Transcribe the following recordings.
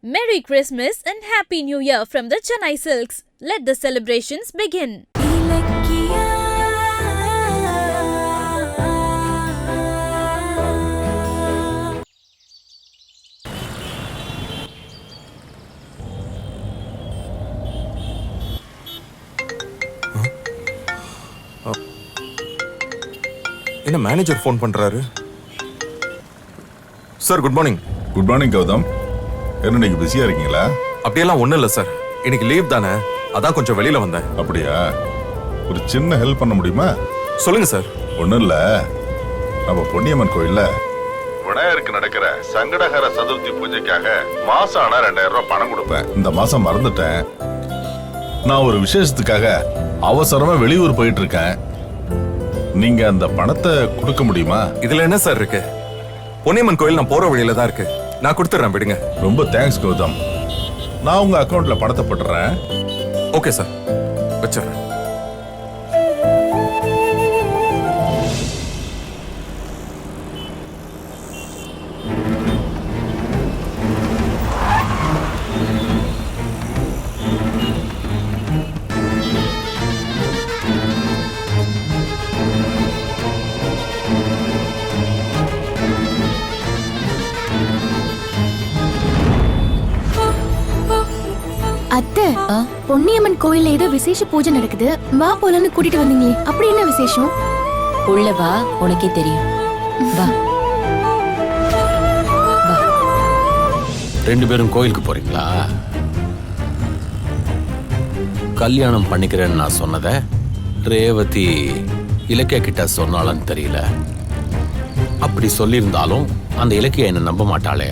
Merry Christmas and Happy New Year from the Chennai Silks. Let the celebrations begin. என்ன manager phone பண்றாரு? Sir good morning. Good morning Gautham. என்ன நீங்க பிஸியா இருக்கீங்களா? அப்படியெல்லாம் ஒண்ணும் இல்ல சார், இன்னைக்கு லீவ் தானே, அதான் கொஞ்சம் வெளியில வந்தேன். அப்படியா? ஒரு சின்ன ஹெல்ப் பண்ண முடியுமா? சொல்லுங்க சார். ஒண்ணும் இல்ல, நம்ம பொன்னியம்மன் கோயில்ல விநாயகருக்கு நடக்கிற சங்கடஹர சதுர்த்தி பூஜைக்காக மாசம் ஆனா 2000 ரூபாய் பணம் கொடுப்பேன். இந்த மாசம் மறந்துட்டேன். நான் ஒரு விசேஷத்துக்காக அவசரமா வெளியூர் போயிட்டு இருக்கேன். நீங்க அந்த பணத்தை கொடுக்க முடியுமா? இதுல என்ன சார் இருக்கு? பொன்னியம்மன் கோயில் நான் போற வழியில தான் இருக்கு, நான் கொடுத்துறேன், விடுங்க. ரொம்ப தேங்க்ஸ் கௌதம். நான் உங்க அக்கவுண்ட்ல பணத்தை போட்டுறேன். ஓகே சார், வச்சிடறேன். அத்தை, பொன்னியம்மன் கோயில்ல ஏதோ விசேஷ பூஜை நடக்குது, வா போலன்னு கூட்டிட்டு வந்தீங்களே, அப்படி என்ன விசேஷம்? உள்ள வா, உனக்கே தெரியும். வா. ரெண்டு பேரும் கோயிலுக்கு போறீங்களா? கல்யாணம் பண்ணிக்கிறேன்னு நான் சொன்னத ரேவதி இலக்கிய கிட்ட சொன்னாலும் தெரியல. அப்படி சொல்லியிருந்தாலும் அந்த இலக்கிய என்ன நம்ப மாட்டாளே.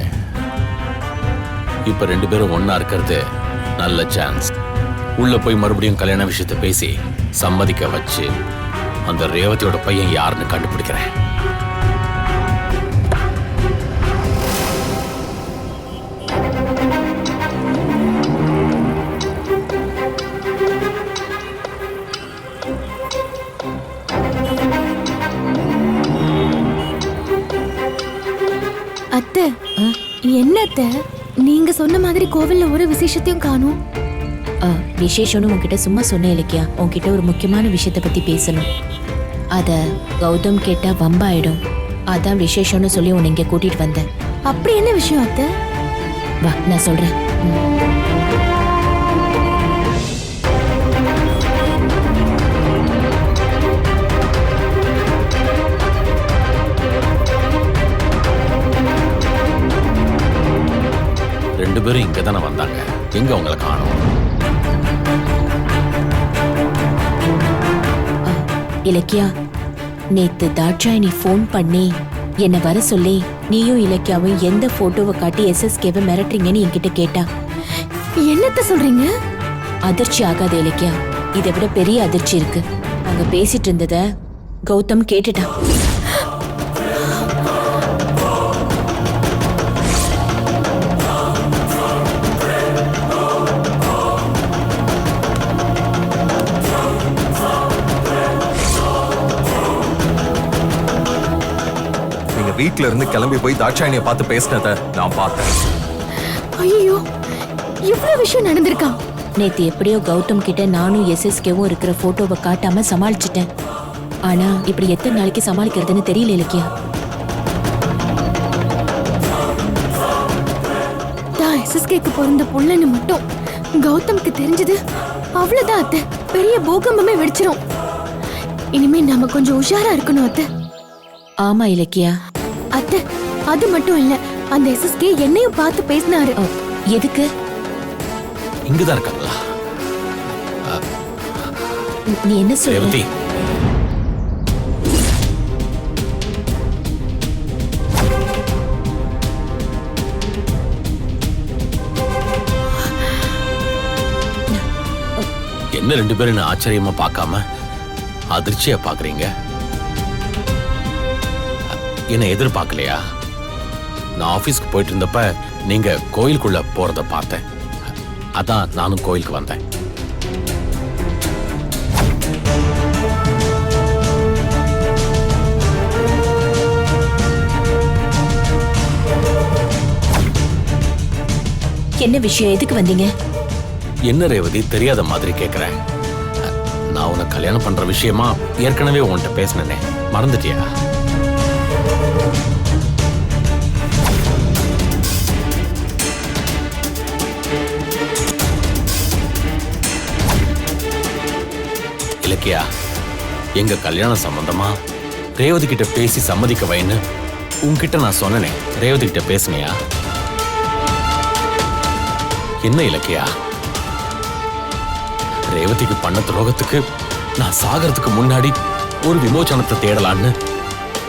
இப்ப ரெண்டு பேரும் ஒன்னா இருக்கிறது நல்ல சான்ஸ். உள்ள போய் மறுபடியும் கல்யாண விஷயத்தை பேசி சம்மதிக்க வச்சு அந்த ரேவதியோட பையன் யாருன்னு கண்டுபிடிக்கிறேன். அத்தை, என்ன அத்தை, நீங்க சொன்ன மாதிரி கோவில்ல ஒரு விசேஷத்தையும் காணும். விசேஷம்னு உன்கிட்ட சும்மா சொன்ன இலக்கியா, உன்கிட்ட ஒரு முக்கியமான விஷயத்தை பத்தி பேசணும். அத கௌதம் கேட்டா வம்பாயிடும். அதான் விசேஷம்னு சொல்லி உன்னை இங்க கூட்டிட்டு வந்தேன். அப்படி என்ன விஷயம் அத்தை? வா, நான் சொல்றேன். ரெண்டு பேரும் இங்க தானே வந்தாங்க, எங்க அவங்கள காணோம்? இலக்கியா, நேத்து தாட்சாயினி ஃபோன் பண்ணி என்ன வர சொல்லி நீயும் இலக்கியாவும் எந்த போட்டோவை காட்டி SSKவை மிரட்டுறீங்கன்னு என்கிட்ட கேட்டா. என்னத்த சொல்றீங்க? அதிர்ச்சி ஆகாத இலக்கியா, இதை விட பெரிய அதிர்ச்சி இருக்கு. அவங்க பேசிட்டு இருந்தத கௌதம் கேட்டுட்டான். வீட்ல இருந்து கிளம்பி போய் தாட்சாயினியை பார்த்து பேசினத நான் பார்த்தேன். ஐயோ, இவ்வளவு விஷயம் நடந்திருக்கா? நேத்து எப்படியோ கௌதம் கிட்ட நானும் SSKவும் இருக்கிற போட்டோவை காட்டாம சமாளிச்சிட்டேன். ஆனா இப்படி எத்தனை நாளைக்கு சமாளிக்கிறதுன்னு தெரியல இலக்கியா. தான் SSKக்கு பிறந்த புள்ளன்னு மட்டும் கௌதம்க்கு தெரிஞ்சது அவ்வளவுதான் அத்தை, பெரிய பூகம்பமே வெடிச்சிரும். இனிமே நாம கொஞ்சம் உஷாரா இருக்கணும் அத்தை. ஆமா இலக்கியா. அத்தை, அது மட்டும் இல்ல, அந்த SSK என்னையும் பார்த்து பேசினாரு. எதுக்கு? இங்கதான் இருக்காங்களா? நீ என்ன சொல்ற? ரேவதி, என்ன ரெண்டு பேரும் என்ன ஆச்சரியமா பார்க்காம அதிர்ச்சியா பாக்குறீங்க? என்ன எதிர்பார்க்கலையா? நான் ஆபீஸ்க்கு போயிட்டு இருந்தப்ப நீங்க கோயிலுக்குள்ள போறத பார்த்தேன். அதான் நானும் கோயிலுக்கு வந்தேன். என்ன விஷயம், எதுக்கு வந்தீங்க? என்ன ரேவதி தெரியாத மாதிரி கேக்குறேன். நான் உனக்கு கல்யாணம் பண்ற விஷயமா ஏற்கனவே உன்கிட்ட பேசினேனே, மறந்துட்டியா? இலக்கியா, எங்க கல்யாணம் சம்பந்தமா ரேவதி கிட்ட பேசி சம்மதிக்க வைன்னு உன்கிட்ட நான் சொன்னனே, ரேவதி கிட்ட பேசுனியா? என்ன இலக்கியா, ரேவதிக்கு பண்ண துரோகத்துக்கு நான் சாகறதுக்கு முன்னாடி ஒரு விமோச்சனத்தை தேடலான்னு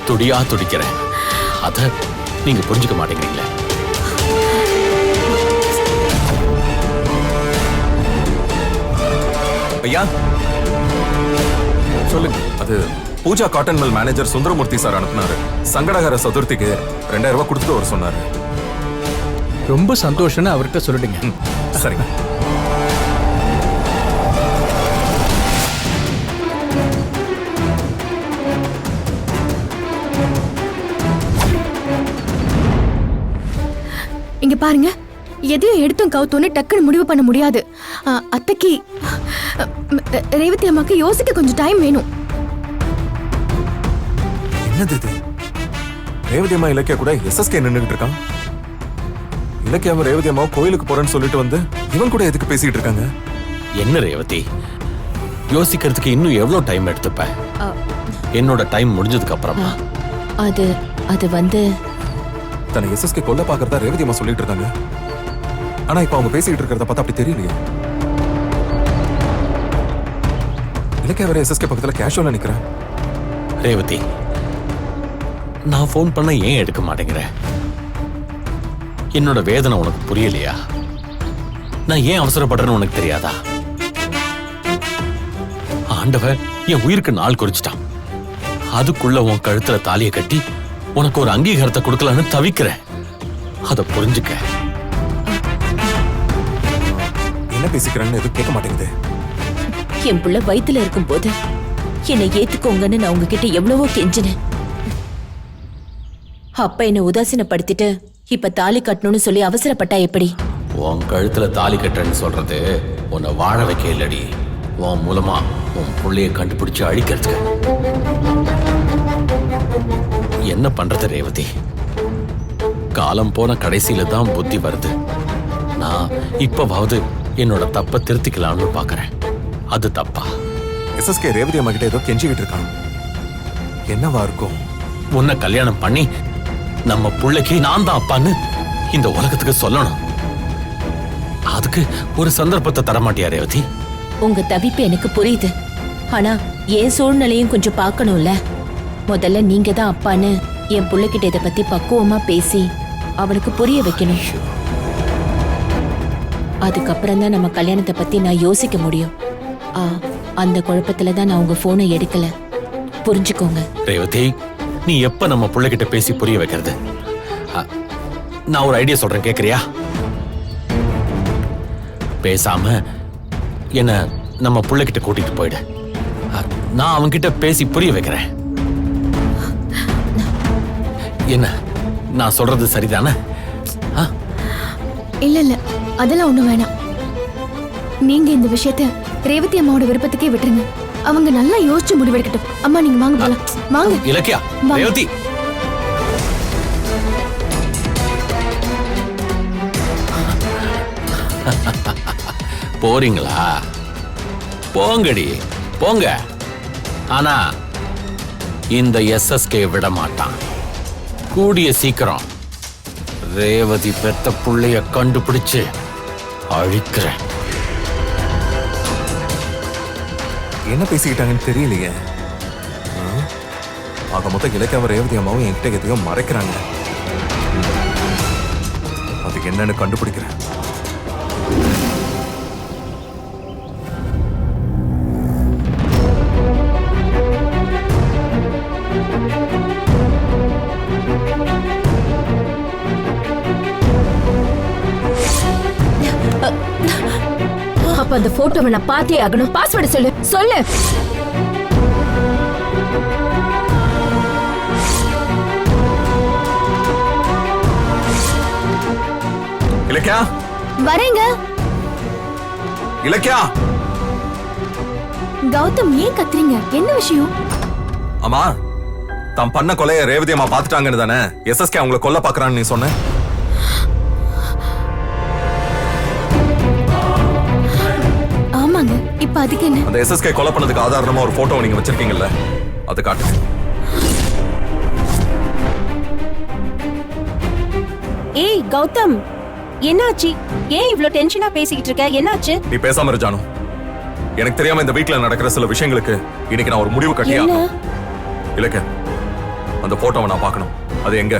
துடியா துடிக்கிறேன். அத நீங்க புரிஞ்சுக்க மாட்டேங்கிறீங்களே. ஐயா சொல்லுங்க. அது Pooja cotton mill manager Sundaramoorthy sir அனுப்புனாரு. சங்கடகர சதுர்த்திக்கு 2000 ரூபாய் கொடுத்துட்டு அவர் சொன்னாரு. ரொம்ப சந்தோஷம்னு அவர்கிட்ட சொல்லிடுங்க. சரிங்க. இங்க பாருங்க, எதையும் எடுத்தும் கவுத்தோன்னு டக்குன்னு முடிவு பண்ண முடியாது. அத்தைக்கு ரேவதி அம்மாக்கு யோசிக்க கொஞ்சம் டைம் வேணும். என்னது இது? ரேவதி அம்மா இலக்கியா கூட எஸ்எஸ்கே நின்னுகிட்டு இருக்கான். இலக்கியாவும் ரேவதி அம்மாவும் கோயிலுக்கு போறேன்னு சொல்லிட்டு வந்து இவன் கூட எதுக்கு பேசிட்டு இருக்காங்க? என்ன ரேவதி, யோசிக்கிறதுக்கு இன்னும் எவ்வளவு டைம் எடுத்துப்ப? என்னோட டைம் முடிஞ்சதுக்கு அப்புறமா அது வந்து தன்னை எஸ்எஸ்கே கொல்ல பாக்குறதா ரேவதி அம்மா சொல்லிட்டு இருக்காங்க. ஆனா இப்ப அவங்க பேசிட்டு இருக்கிறத பார்த்தா அப்படி தெரியலையே. இலக்கியா வேற எஸ்எஸ்கே பக்கத்துல கேஷுவலா நிக்கிறேன். ரேவதி, நான் ஃபோன் பண்ண ஏன் எடுக்க மாட்டேங்கிற? என்னோட வேதனை உனக்கு புரியலையா? நான் ஏன் அவசரப்படுறேன்னு உனக்கு தெரியாதா? ஆண்டவன் என் உயிருக்கு நாள் குறிச்சிட்டான். அதுக்குள்ள உன் கழுத்துல தாலியை கட்டி உனக்கு ஒரு அங்கீகாரத்தை கொடுக்கலான்னு தவிக்கிறேன். அத புரிஞ்சுக்க. என்ன பேசிக்கிறேன்னு எதுவும் கேட்க மாட்டேங்குது. என் புள்ள வயித்துல இருக்கும் போது என்னை ஏத்துக்கோங்கன்னு நான் உங்ககிட்ட எவ்வளவோ கெஞ்சினேன். அப்ப என்ன உதாசீனப்படுத்திட்டு இப்ப தாலி கட்டணும்னு சொல்லி அவசரப்பட்டா எப்படி? உன் கழுத்துல தாலி கட்டுறேன்னு சொல்றது உன்னை வாழ வைக்க இல்லடி, உன் மூலமா உன் புள்ளைய கண்டுபிடிச்சு அழிக்கிறதுக்கு. என்ன பண்றது ரேவதி? காலம் போன கடைசியில தான் புத்தி வருது. நான் இப்பவாவது என்னோட தப்ப திருத்திக்கலாம்னு பாக்குறேன். அது தப்பா? எஸ்எஸ்கே ரேவதி அம்மா கிட்ட ஏதோ கெஞ்சிக்கிட்டு இருக்கான். என்னவா இருக்கும்? உன்னை கல்யாணம் பண்ணி நம்ம புள்ளைக்கு நான் தான் அப்பான்னு இந்த உலகத்துக்கு சொல்லணும். அதுக்கு ஒரு சந்தர்ப்பத்தை தரமாட்டியா ரேவதி? உங்க தவிப்பு எனக்கு புரியுது. ஆனா என் சூழ்நிலையும் கொஞ்சம் பார்க்கணும்ல. முதல்ல நீங்க தான் அப்பான்னு என் புள்ளைகிட்ட இதை பத்தி பக்குவமா பேசி அவனுக்கு புரிய வைக்கணும். அதுக்கப்புறம் தான் நம்ம கல்யாணத்தை பத்தி நான் யோசிக்க முடியும். அந்த குழப்பத்துல தான் நான் உங்க போனை எடுக்கல. புரிஞ்சுக்கோங்க ரேவதி. நீ எப்ப நம்ம புள்ளைகிட்ட பேசி புரிய வைக்கிறது? நான் ஒரு ஐடியா சொல்றேன், கேக்குறியா? பேசாம என்ன நம்ம புள்ளைகிட்ட கூட்டிட்டு போயிடு. நான் அவன்கிட்ட பேசி புரிய வைக்கிறேன். என்ன நான் சொல்றது சரிதானே? இல்ல அதெல்லாம் ஒண்ணும் வேணாம். நீங்க இந்த விஷயத்த ரேவதி அம்மாவோட விருப்பத்துக்கே விட்டுருங்க. அவங்க நல்லா யோசிச்சு முடிவெடுக்கட்டும். அம்மா நீங்க வாங்க போலாம். வாங்க. இலக்கியா, ரேவதி. போறீங்களா? போங்கடி, போங்க. ஆனா இந்த எஸ்எஸ்கே விட மாட்டான். கூடிய சீக்கிரம் ரேவதி பெத்த புள்ளைய கண்டுபிடிச்சு அழிக்கிறேன். என்ன பேசிக்கிட்டாங்கன்னு தெரியலையே. ஆக மொத்தம் இலக்கியாவும் ரேவதி அம்மாவும் என்கிட்ட எதையோ மறைக்கிறாங்க. அதுக்கு என்னன்னு கண்டுபிடிக்கிறேன். அப்ப அந்த போட்டோவை நான் பார்த்தே ஆகணும். பாஸ்வேர்டு சொல்லு சொல்லு. இலக்கியா, வரேங்க. இலக்கியா! கௌதம் ஏன் கத்துறீங்க? என்ன விஷயம்? அம்மா, தான் பண்ண கொலைய ரேவதி அம்மா பாத்துட்டாங்கன்னு தானே எஸ்எஸ்கே அவங்களை கொல்ல பாக்குறான்னு நீ சொன்ன? ஆமாங்க. இப்ப அதுக்கு என்ன? அந்த எஸ்எஸ்கே கொலை பண்ணதுக்கு ஆதாரமா ஒரு போட்டோ நீங்க வச்சிருக்கீங்கல்ல, அதை காட்டுங்க. ஏய் கௌதம், என்னாச்சு? ஏன் இவ்ளோ டென்ஷனா பேசிக்கிட்டு இருக்க? என்னாச்சு? நீ பேசாம இரு ஜானு. எனக்கு தெரியாம இந்த வீட்ல நடக்கிற சில விஷயங்களுக்கு இன்னைக்கு நான் ஒரு முடிவு கட்டியா. இலக்க, அந்த போட்டோவை நான் பார்க்கணும். அது எங்க?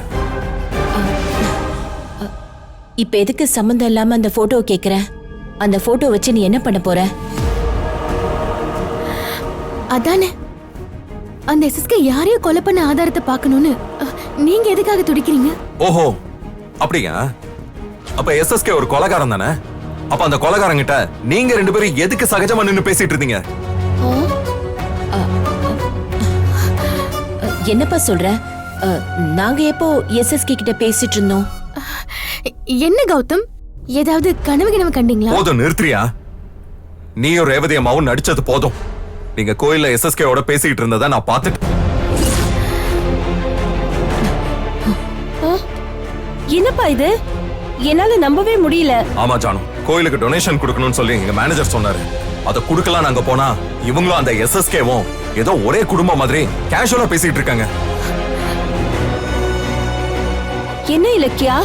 இப்ப எதுக்கு சம்மந்தம் இல்லாம அந்த போட்டோ கேக்குற? அந்த போட்டோ வச்சு நீ என்ன பண்ண போற? அதானே, அந்த எஸ்எஸ்கே யாரையோ கொலை பண்ண ஆதாரத்தை பார்க்கணும்னு நீங்க எதுக்காக துடிக்கிறீங்க? ஓஹோ, அப்படியா? அப்ப எஸ்எஸ்கே ஒரு கொலைகாரன் தானே? அப்ப அந்த கொலைகாரங்கிட்ட நீங்க ரெண்டு பேரும் எதுக்கு சகஜமா நின்னு பேசிட்டு இருந்தீங்க? என்னப்பா சொல்ற? நாங்க எப்போ எஸ்எஸ்கே கிட்ட பேசிட்டு இருந்தோம்? என்ன கௌதம், ஏதாவது கனவு கிணவு கண்டீங்களா? போதும், நிறுத்துறியா? நீயும் ரேவதி அம்மாவும் நடிச்சது போதும். நீங்க கோயில்ல எஸ்எஸ்கேவோட பேசிட்டு இருந்ததை நான் பார்த்துட்டு. என்னப்பா இது? என்னால நம்பவே முடியல. ஆமா ஜானு, கோயிலுக்கு டொனேஷன் கொடுக்கணும்னு சொல்லி எங்க மேனேஜர் சொன்னாரு. அதை கொடுக்கலாம் நாங்க போனா இவங்களும் அந்த எஸ்எஸ்கேவும் ஏதோ ஒரே குடும்பம் மாதிரி கேஷுவலா பேசிட்டு இருக்காங்க. என்ன இலக்கியா,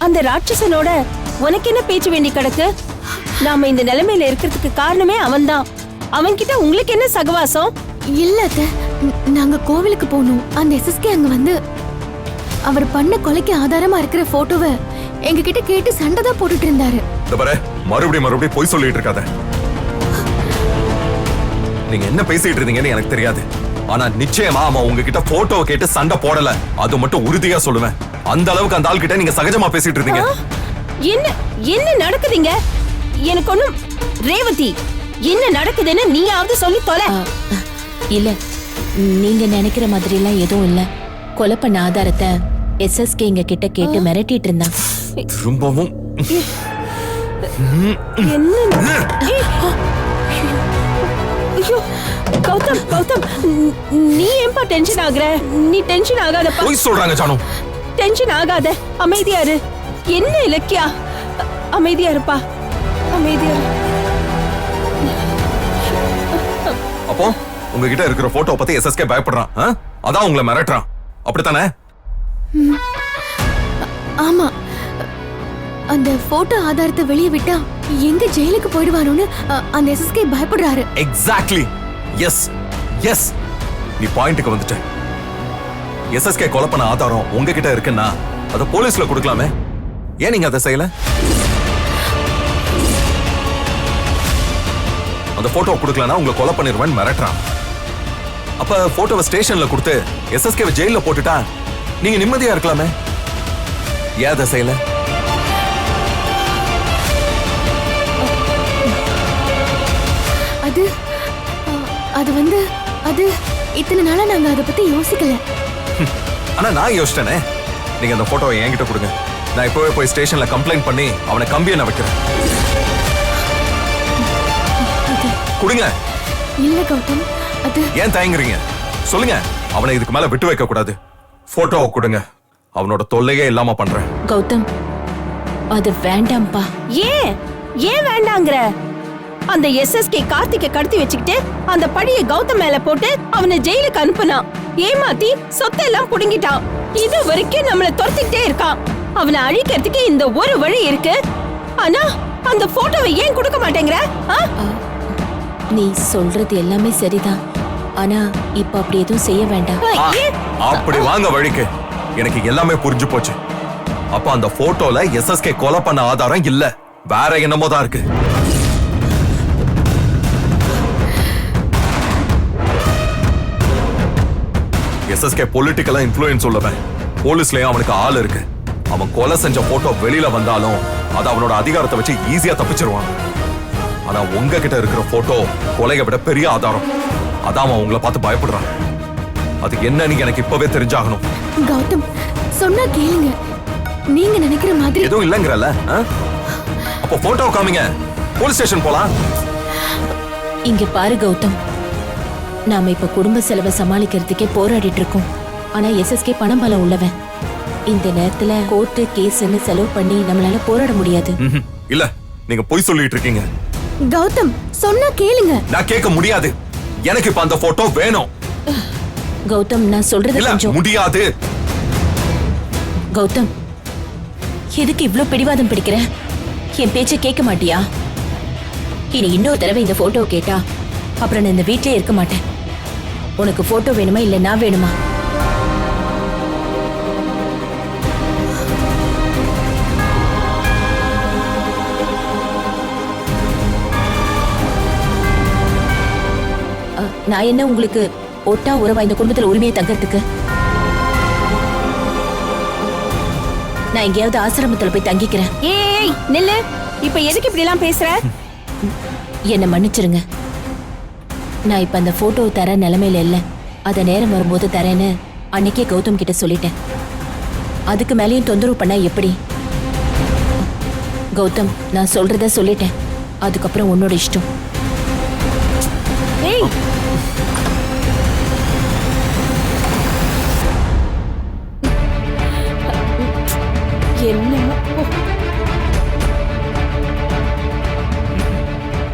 அந்த ராட்சசனோட உனக்கு என்ன பேச்சு வேண்டி கிடக்கு? நாம இந்த நிலைமையில இருக்கிறதுக்கு காரணமே அவன்தான். அவன்கிட்ட உங்களுக்கு என்ன சகவாசம்? இல்ல அத்தை, நாங்க கோவிலுக்கு போனோம். அந்த எஸ்எஸ்கே அங்க வந்து அவர் பண்ண கொலைக்கு ஆதாரமா இருக்கிற போட்டோவை எங்க கிட்ட கேட்டு சண்டை தான் போட்டுட்டு இருந்தாரு. இந்த பாரு, மறுபடியும் பொய் சொல்லிட்டு இருக்காத. நீங்க என்ன பேசிட்டு இருந்தீங்கன்னு எனக்கு தெரியாது. ஆனா நிச்சயமா அவன் உங்ககிட்ட போட்டோவை கேட்டு சண்டை போடல. அது மட்டும் உறுதியா சொல்லுவேன். அந்த அளவுக்கு அந்த ஆள் கிட்ட நீங்க சகஜமா பேசிட்டு இருந்தீங்க. என்ன என்ன நடக்குதுங்க? எனக்கு ஒண்ணும். ரேவதி, என்ன நடக்குதுன்னு நீயாவது சொல்லி தொலை. இல்ல, நீங்க நினைக்கிற மாதிரி எல்லாம் எதுவும் இல்ல. கொலை பண்ண ஆதாரத்தை எஸ்எஸ்கே எங்க கிட்ட கேட்டு மிரட்டிட்டு இருந்தான். திரும்பவும் என்ன? ஐயோ கௌதம், கௌதம், நீ ஏன்பா டென்ஷன் ஆகுற? நீ டென்ஷன் ஆகாதப்பா. பொய் சொல்றாங்க ஜானு. டென்ஷன் ஆகாத, அமைதியா இரு. என்ன இலக்கியா, அமைதியா இருப்பா, அமைதியா இரு. அப்போ உங்ககிட்ட இருக்கிற போட்டோ பத்தி எஸ்எஸ்கே பயப்படுறான். அதான் உங்களை மிரட்டுறான், அப்படித்தானே? ஆமா, அந்த போட்டோ ஆதாரத்தை வெளியே விட்டா எங்க ஜெயிலுக்கு போயிடுவாரோன்னு அந்த எஸ்எஸ்கே பயப்படுறாரு. எக்ஸாக்ட்லி. எஸ் எஸ், நீ பாயிண்ட்க்கு வந்துட்ட. எஸ்எஸ்கே கொலை பண்ண ஆதாரம் உங்ககிட்ட இருக்குன்னா அதை போலீஸ்ல கொடுக்கலாமே. ஏன் நீங்க அதை செய்யல? அந்த போட்டோ கொடுக்கலனா உங்களை கொலை பண்ணிடுவேன் மிரட்டுறான். அப்ப போட்டோவை ஸ்டேஷன்ல கொடுத்து எஸ்எஸ்கேவை ஜெயில போட்டுட்டா நீங்க நிம்மதியா இருக்கலாமே. ஏன் அதை செய்யல? அது வந்து அது இத்தனை நாளா நாங்க அதை பத்தி யோசிக்கல. ஆனா நான் யோசிச்சேனே. நீங்க அந்த போட்டோவை என்கிட்ட கொடுங்க. நான் இப்பவே போய் ஸ்டேஷன்ல கம்ப்ளைண்ட் பண்ணி அவனை கம்பியை வைக்கிறேன். கொடுங்க. இல்ல கௌதம், அது ஏன் தயங்குறீங்க? சொல்லுங்க. அவனை இதுக்கு மேல விட்டு வைக்க கூடாது. போட்டோவை கொடுங்க. அவனோட தொல்லையே இல்லாம பண்றேன். கௌதம், அது வேண்டாம்பா. ஏன் ஏன் வேண்டாங்கற? அந்த எஸ்எஸ்கே கார்த்திகை கடத்தி வச்சுக்கிட்டு அந்த படியை கௌதம் மேல போட்டு அவனை ஜெயிலுக்கு அனுப்புனான். ஏமாத்தி சொத்தெல்லாம் புடுங்கிட்டான். இது வரைக்கும் நம்மள துரத்திக்கிட்டே இருக்கான். அவனை அழிக்கிறதுக்கு இந்த ஒரு வழி இருக்கு. ஆனா அந்த போட்டோவை ஏன் கொடுக்க மாட்டேங்கிற? நீ சொல்றது எல்லாமே சரிதான். ஆனா இப்ப அப்படி எதுவும் செய்ய வேண்டாம். அப்படி வாங்க வழிக்கு. எனக்கு எல்லாமே புரிஞ்சு போச்சு. அப்ப அந்த போட்டோல எஸ்எஸ்கே கொலை பண்ண ஆதாரம் இல்ல, வேற என்னமோ தான் இருக்கு. எஸ்எஸ்கே பொலிட்டிக்கலா இன்ஃப்ளூயன்ஸ் உள்ளவன். போலீஸ்லயும் அவனுக்கு ஆள் இருக்கு. அவன் கொலை செஞ்ச போட்டோ வெளியில வந்தாலும் அது அவனோட அதிகாரத்தை வச்சு ஈஸியா தப்பிச்சிருவான். ஆனா உங்ககிட்ட இருக்கிற போட்டோ கொலையை விட பெரிய ஆதாரம். அதான் அவன் உங்களை பார்த்து பயப்படுறான். அது என்னன்னு எனக்கு இப்பவே தெரிஞ்சாகணும். கௌதம் சொன்னா கேளுங்க. நீங்க நினைக்கிற மாதிரி எதுவும் இல்லங்கறல. அப்போ போட்டோ காமிங்க, போலீஸ் ஸ்டேஷன் போலாம். இங்க பாரு கௌதம், நாம இப்ப குடும்ப செலவை சமாளிக்கிறதுக்கே போராடிட்டு இருக்கோம். ஆனா எஸ்எஸ்கே பணம் பலம் உள்ளவன். இந்த நேரத்துல கோர்ட்டு கேஸ்ன்னு செலவு பண்ணி நம்மளால போராட முடியாது. இல்ல, நீங்க பொய் சொல்லிட்டு இருக்கீங்க. கௌதம் சொன்னா கேளுங்க. நான் கேட்க முடியாது. எனக்கு இப்ப அந்த போட்டோ வேணும். கௌதம், நான் சொல்றது இல்ல, கொஞ்சம். முடியாது. கௌதம், எதுக்கு இவ்ளோ பிடிவாதம் பிடிக்கிற? என் பேச்ச கேட்க மாட்டியா? இனி இன்னொரு தடவை இந்த போட்டோ கேட்டா அப்புறம் நான் இந்த வீட்லயே இருக்க மாட்டேன். உனக்கு போட்டோ வேணுமா இல்ல நான் வேணுமா? நான் என்ன உங்களுக்கு ஒட்டா உறவா இந்த குடும்பத்துல உரிமையை தங்கறதுக்கு? நான் எங்கேயாவது ஆசிரமத்துல போய் தங்கிக்கிறேன். ஏய் நில்லு, இப்ப எதுக்கு இப்படி எல்லாம் பேசுற? என்ன மன்னிச்சிருங்க. நான் இப்ப அந்த போட்டோ தர நிலைமையில இல்ல. அத நேரம் வரும்போது தரேன்னு அன்னைக்கே கௌதம் கிட்ட சொல்லிட்டேன். அதுக்கு மேலேயும் தொந்தரவு பண்ணா எப்படி? கௌதம், நான் சொல்றத சொல்லிட்டேன். அதுக்கப்புறம் உன்னோட இஷ்டம். ஏய் என்னமோ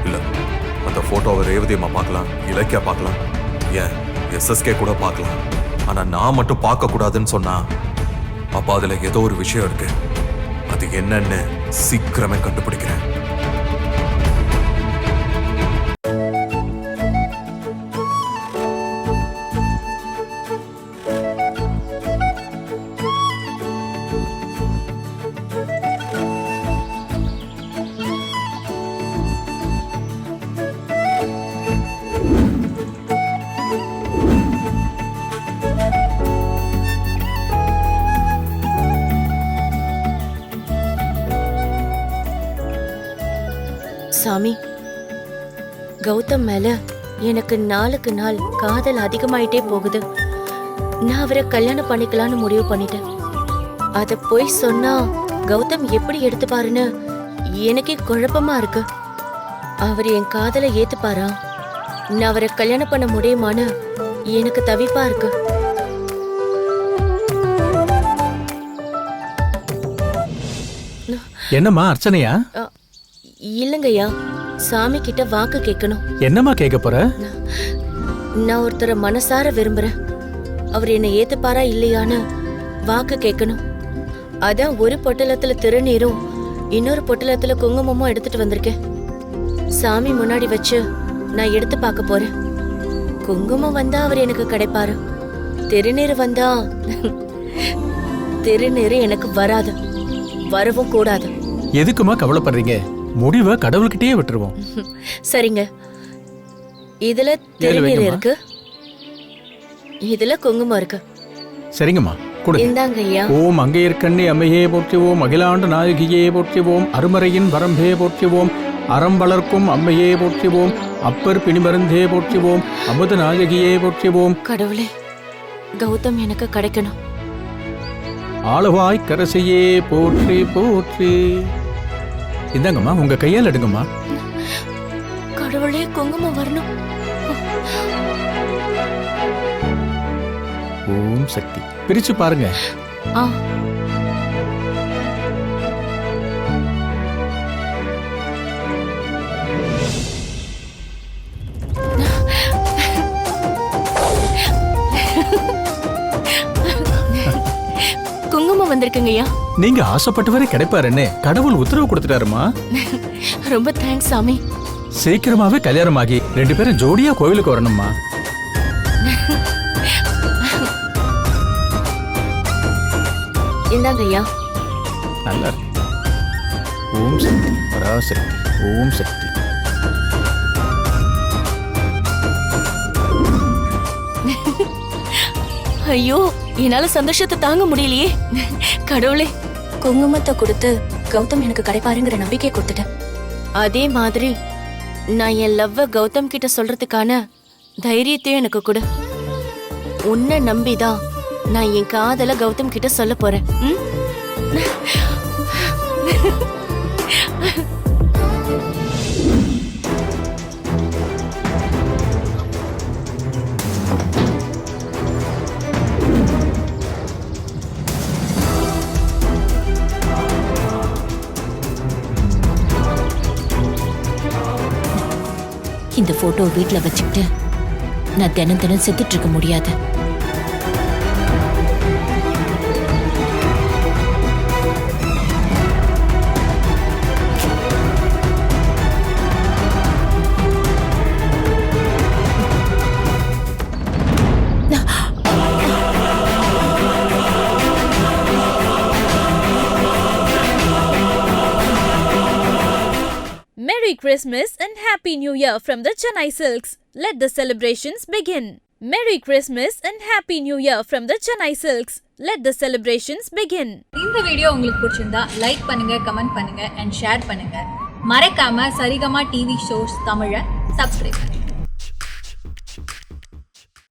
இல்ல, அந்த போட்டோவை ரேவதி அம்மா பார்க்கலாம், இலக்கியா பார்க்கலாம், ஏன் எஸ்எஸ்கே கூட பார்க்கலாம். ஆனா நான் மட்டும் பார்க்க கூடாதுன்னு சொன்னா அப்ப அதுல ஏதோ ஒரு விஷயம் இருக்கு. அது என்னன்னு சீக்கிரமே கண்டுபிடிக்கிறேன். சாமி, கௌதம் மேல எனக்கு நாளுக்கு நாள் காதல் அதிகமாயிட்டே போகுது. நான் அவரை கல்யாணம் பண்ணிக்கலாம்னு முடிவு பண்ணிட்டேன். அத போய் சொன்னா கௌதம் எப்படி எடுத்துப்பாருன்னு எனக்கே குழப்பமா இருக்கு. அவர் என் காதலை ஏத்துப்பாரா? நான் அவரை கல்யாணம் பண்ண முடியுமான்னு எனக்கு தவிப்பா இருக்கு. என்னம்மா அர்ச்சனையா? இல்லங்கய்யா, சாமி கிட்ட வாக்கு கேட்கணும். என்னம்மா கேட்க போற? நான் ஒருத்தரை மனசார விரும்புறேன். அவர் என்னை ஏத்துப்பாரா இல்லையான்னு வாக்கு கேட்கணும். அதான் ஒரு பொட்டலத்துல திருநீரும் இன்னொரு பொட்டலத்துல குங்குமமும் எடுத்துட்டு வந்திருக்கேன். சாமி முன்னாடி வச்சு நான் எடுத்து பார்க்க போறேன். குங்குமம் வந்தா அவர் எனக்கு கிடைப்பாரு. திருநீர் வந்தா திருநீர் எனக்கு வராது, வரவும் கூடாது. எதுக்குமா கவலைப்படுறீங்க? முடிவை கடவுள்கிட்டயே விட்டுருவோம். சரிங்க, இதுல திருநீர் இருக்கு, இதுல குங்குமம் இருக்கு. சரிங்கம்மா, கொடு. இந்தாங்க ஐயா. ஓம் அங்கையர்கண்ணி அம்மையே போற்றுவோம், அகிலாண்டு நாயகியே போற்றுவோம், அருமறையின் வரம்பே போற்றுவோம், அறம் வளர்க்கும் அம்மையே போற்றுவோம், அப்பர் பிணிமருந்தே போற்றுவோம், அமுத நாயகியே போற்றுவோம். கடவுளே, கௌதம் எனக்கு கிடைக்கணும். ஆளவாய் கரசையே போற்றி போற்றி. இந்தாங்கம்மா, உங்க கையால் எடுங்கம்மா. கடவுளே, குங்குமம் வரணும். ஓம் சக்தி. பிரிச்சு பாருங்க. ஆ, குங்குமம் வந்திருக்குங்கய்யா. நீங்க ஆசைப்பட்டவரை கிடைப்பாருன்னு கடவுள் உத்தரவு கொடுத்துட்டாருமா. ரொம்ப தேங்க்ஸ் சாமி. சீக்கிரமாவே கல்யாணமாகி 2 பேரும் ஜோடியா கோவிலுக்கு வரணும்மா. இந்தாங்க ஐயா. நல்லா இருக்கு. ஓம் சக்தி பராசக்தி. ஓம் சக்தி. ஐயோ, என்னால சந்தோஷத்தை தாங்க முடியலையே. கடவுளே, குங்குமத்தை கொடுத்து கௌதம் எனக்கு கிடைப்பாருங்கிற நம்பிக்கை கொடுத்துட்டேன். அதே மாதிரி நான் என் லவ்வ கௌதம் கிட்ட சொல்றதுக்கான தைரியத்தையும் எனக்கு கொடு. உன்னை நம்பிதான் நான் என் காதல கௌதம் கிட்ட சொல்ல போறேன். இந்த போட்டோ வீட்ல வச்சுக்கிட்டு நான் தினம் தினம் செத்துட்டு இருக்க முடியாது. Merry Christmas and Happy New Year from the Chennai Silks. Let the celebrations begin. Merry Christmas and Happy New Year from the Chennai Silks. Let the celebrations begin. இந்த வீடியோ உங்களுக்கு பிடிச்சிருந்தா லைக் பண்ணுங்க, கமெண்ட் பண்ணுங்க and share பண்ணுங்க. மறக்காம Saregama TV shows தமிழை subscribe பண்ணுங்க.